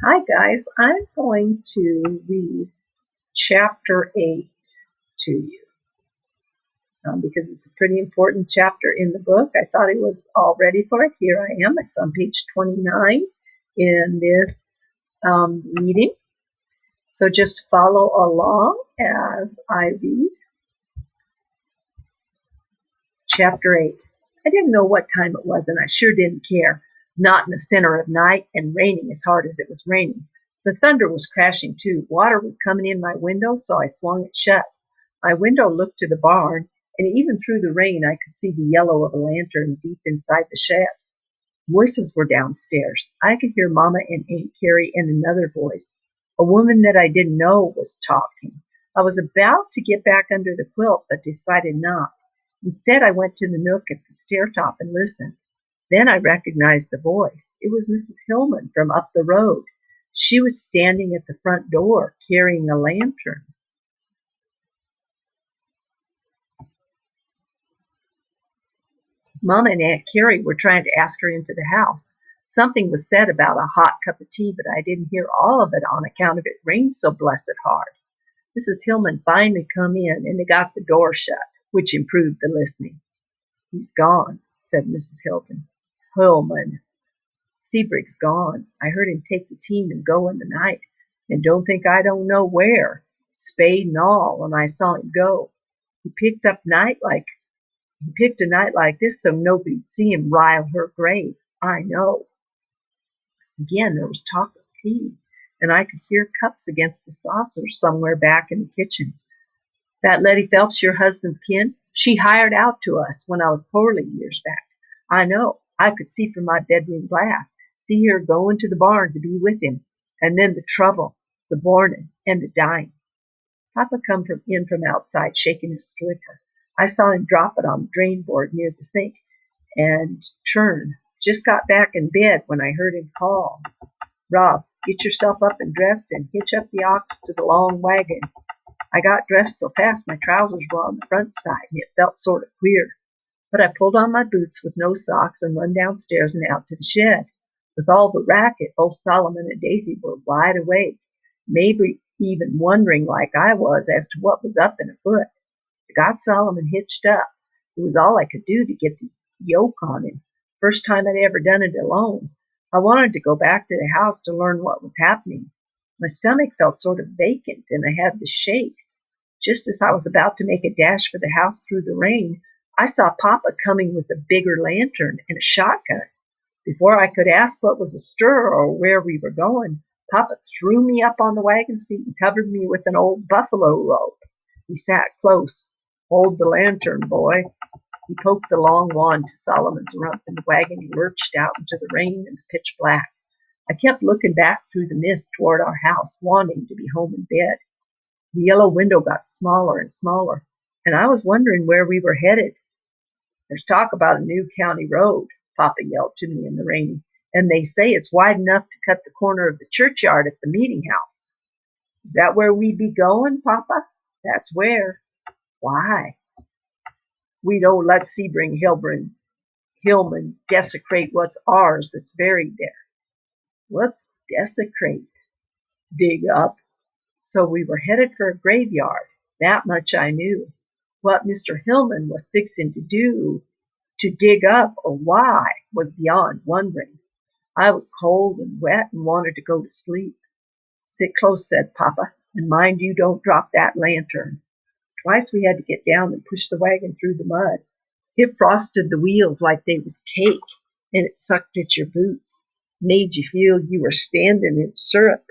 Hi guys, I'm going to read chapter 8 to you because it's a pretty important chapter in the book. I thought I was all ready for it. Here I am. It's on page 29 in this reading. So just follow along as I read chapter 8. I didn't know what time it was and I sure didn't care. Not in the center of night and raining as hard as it was raining. The thunder was crashing too. Water was coming in my window, so I swung it shut. My window looked to the barn, and even through the rain I could see the yellow of a lantern deep inside the shed. Voices were downstairs. I could hear Mama and Aunt Carrie and another voice. A woman that I didn't know was talking. I was about to get back under the quilt, but decided not. Instead, I went to the nook at the stair top and listened. Then I recognized the voice. It was Mrs. Hillman from up the road. She was standing at the front door carrying a lantern. Mama and Aunt Carrie were trying to ask her into the house. Something was said about a hot cup of tea, but I didn't hear all of it on account of it rained so blessed hard. Mrs. Hillman finally come in, and they got the door shut, which improved the listening. He's gone, said Mrs. Hillman. Seabrig's gone. I heard him take the team and go in the night, and don't think I don't know where, spade and all, and I saw him go. He picked a night like this so nobody'd see him rile her grave. I know. Again there was talk of tea, and I could hear cups against the saucers somewhere back in the kitchen. That Letty Phelps, your husband's kin, she hired out to us when I was poorly years back. I know. I could see from my bedroom glass. See her going to the barn to be with him. And then the trouble, the bornin', and the dying. Papa come in from outside shaking his slipper. I saw him drop it on the drain board near the sink and turn. Just got back in bed when I heard him call. Rob, get yourself up and dressed and hitch up the ox to the long wagon. I got dressed so fast my trousers were on the front side and it felt sort of queer. But I pulled on my boots with no socks and run downstairs and out to the shed. With all the racket, both Solomon and Daisy were wide awake, maybe even wondering like I was as to what was up and afoot. I got Solomon hitched up. It was all I could do to get the yoke on him. First time I'd ever done it alone. I wanted to go back to the house to learn what was happening. My stomach felt sort of vacant and I had the shakes. Just as I was about to make a dash for the house through the rain, I saw Papa coming with a bigger lantern and a shotgun. Before I could ask what was astir or where we were going, Papa threw me up on the wagon seat and covered me with an old buffalo robe. He sat close. Hold the lantern, boy. He poked the long wand to Solomon's rump, and the wagon lurched out into the rain and the pitch black. I kept looking back through the mist toward our house, wanting to be home in bed. The yellow window got smaller and smaller, and I was wondering where we were headed. There's talk about a new county road, Papa yelled to me in the rain, and they say it's wide enough to cut the corner of the churchyard at the meeting house. Is that where we be going, Papa? That's where. Why? We don't let Hillman desecrate what's ours that's buried there. What's desecrate? Dig up. So we were headed for a graveyard. That much I knew. What Mr. Hillman was fixing to do, to dig up or why, was beyond wondering. I was cold and wet and wanted to go to sleep. Sit close, said Papa, and mind you don't drop that lantern. Twice we had to get down and push the wagon through the mud. It frosted the wheels like they was cake, and it sucked at your boots, made you feel you were standing in syrup.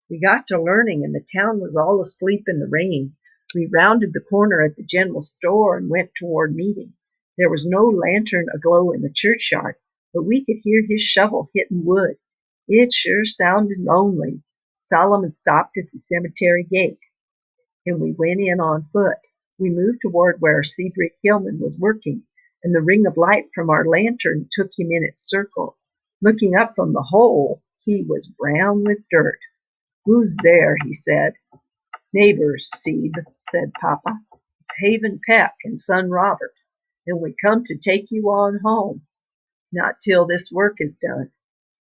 We got to learning, and the town was all asleep in the rain. We rounded the corner at the general store and went toward meeting. There was no lantern aglow in the churchyard, but we could hear his shovel hitting wood. It sure sounded lonely. Solomon stopped at the cemetery gate, and we went in on foot. We moved toward where Seabrig Hillman was working, and the ring of light from our lantern took him in its circle. Looking up from the hole, he was brown with dirt. Who's there? He said. Neighbors, Sebe, said Papa. It's Haven Peck and son Robert, and we come to take you on home. Not till this work is done.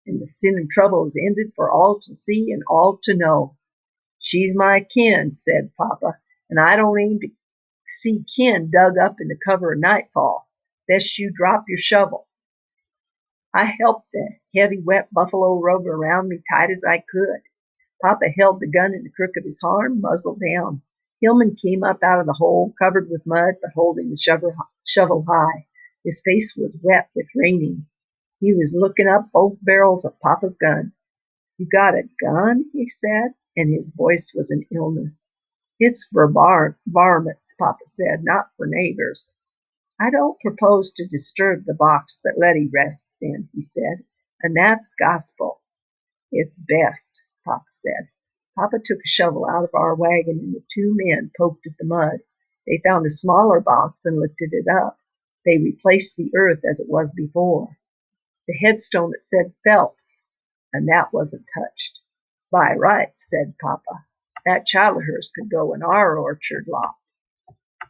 and the sin and trouble is ended for all to see and all to know. She's my kin, said Papa, and I don't aim to see kin dug up in the cover of nightfall. Best you drop your shovel. I helped the heavy, wet buffalo robe around me tight as I could. Papa held the gun in the crook of his arm, muzzle down. Hillman came up out of the hole, covered with mud, but holding the shovel high. His face was wet with raining. He was looking up both barrels of Papa's gun. You got a gun? He said, and his voice was an illness. It's for varmints, Papa said, not for neighbors. I don't propose to disturb the box that Letty rests in, he said, and that's gospel. It's best, Papa said. Papa took a shovel out of our wagon, and the two men poked at the mud. They found a smaller box and lifted it up. They replaced the earth as it was before. The headstone that said Phelps, and that wasn't touched. By rights, said Papa, that child of hers could go in our orchard lot.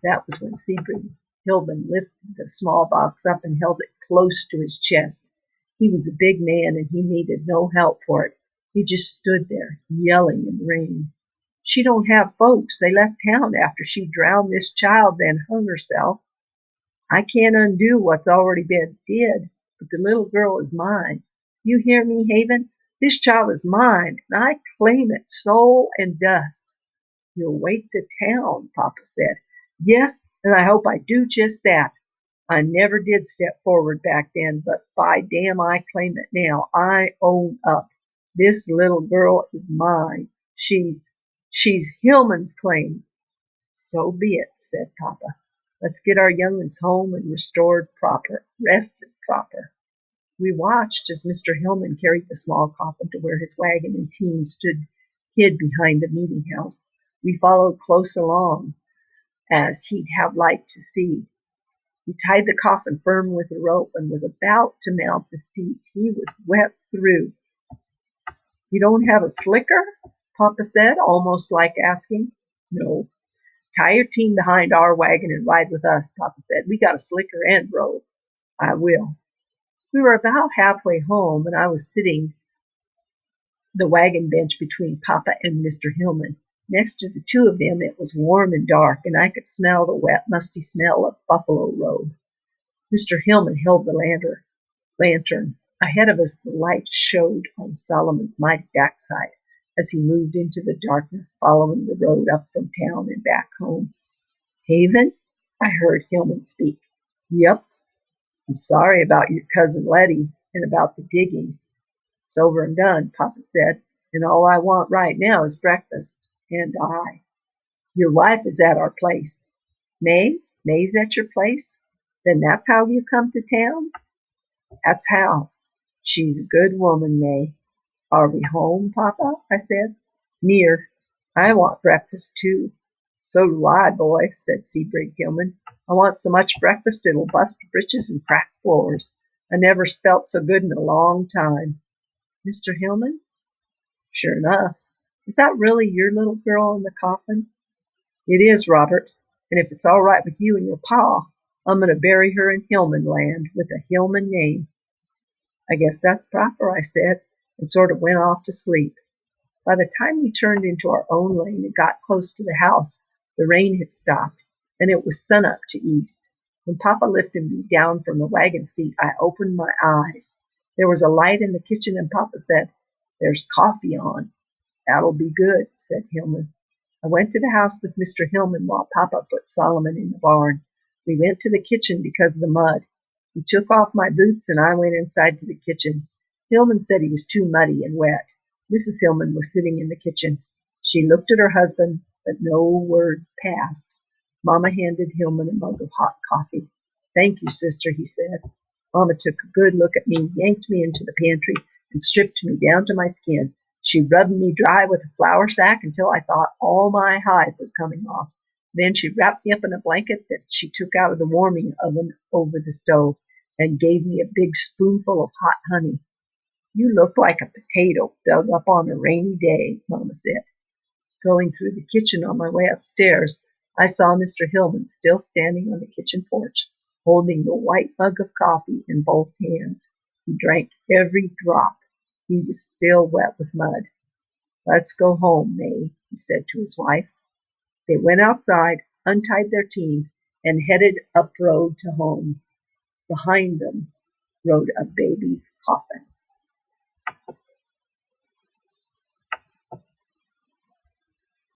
That was when Sebring Hillman lifted the small box up and held it close to his chest. He was a big man, and he needed no help for it. He just stood there, yelling in the rain. She don't have folks. They left town after she drowned this child, then hung herself. I can't undo what's already been did, but the little girl is mine. You hear me, Haven? This child is mine, and I claim it, soul and dust. You'll wake the town, Papa said. Yes, and I hope I do just that. I never did step forward back then, but by damn, I claim it now. I own up. This little girl is mine. She's Hillman's claim. So be it, said Papa. Let's get our young'uns home and rested proper. We watched as Mr. Hillman carried the small coffin to where his wagon and team stood hid behind the meeting house. We followed close along, as he'd have liked to see. He tied the coffin firm with a rope and was about to mount the seat. He was wet through. You don't have a slicker? Papa said, almost like asking. No. Tie your team behind our wagon and ride with us, Papa said. We got a slicker and rope. I will. We were about halfway home, and I was sitting the wagon bench between Papa and Mr. Hillman. Next to the two of them, it was warm and dark, and I could smell the wet, musty smell of buffalo robe. Mr. Hillman held the lantern. Ahead of us, the light showed on Solomon's mighty backside as he moved into the darkness, following the road up from town and back home. Haven? I heard Hillman speak. Yep. I'm sorry about your cousin Letty and about the digging. It's over and done, Papa said, and all I want right now is breakfast. And I. Your wife is at our place. May? May's at your place? Then that's how you come to town? That's how. She's a good woman, May. Are we home, Papa? I said. Near. I want breakfast, too. So do I, boy, said Sebring Hillman. I want so much breakfast it'll bust britches and crack floors. I never felt so good in a long time. Mr. Hillman? Sure enough. Is that really your little girl in the coffin? It is, Robert, and if it's all right with you and your pa, I'm going to bury her in Hillman land with a Hillman name. I guess that's proper, I said, and sort of went off to sleep. By the time we turned into our own lane and got close to the house, the rain had stopped, and it was sunup to east. When Papa lifted me down from the wagon seat, I opened my eyes. There was a light in the kitchen, and Papa said, There's coffee on. That'll be good, said Hillman. I went to the house with Mr. Hillman while Papa put Solomon in the barn. We went to the kitchen because of the mud. He took off my boots, and I went inside to the kitchen. Hillman said he was too muddy and wet. Mrs. Hillman was sitting in the kitchen. She looked at her husband, but no word passed. Mama handed Hillman a mug of hot coffee. Thank you, sister, he said. Mama took a good look at me, yanked me into the pantry, and stripped me down to my skin. She rubbed me dry with a flour sack until I thought all my hide was coming off. Then she wrapped me up in a blanket that she took out of the warming oven over the stove and gave me a big spoonful of hot honey. You look like a potato dug up on a rainy day, Mama said. Going through the kitchen on my way upstairs, I saw Mr. Hillman still standing on the kitchen porch, holding the white mug of coffee in both hands. He drank every drop. He was still wet with mud. "Let's go home, May," he said to his wife. They went outside, untied their team, and headed up road to home. Behind them rode a baby's coffin.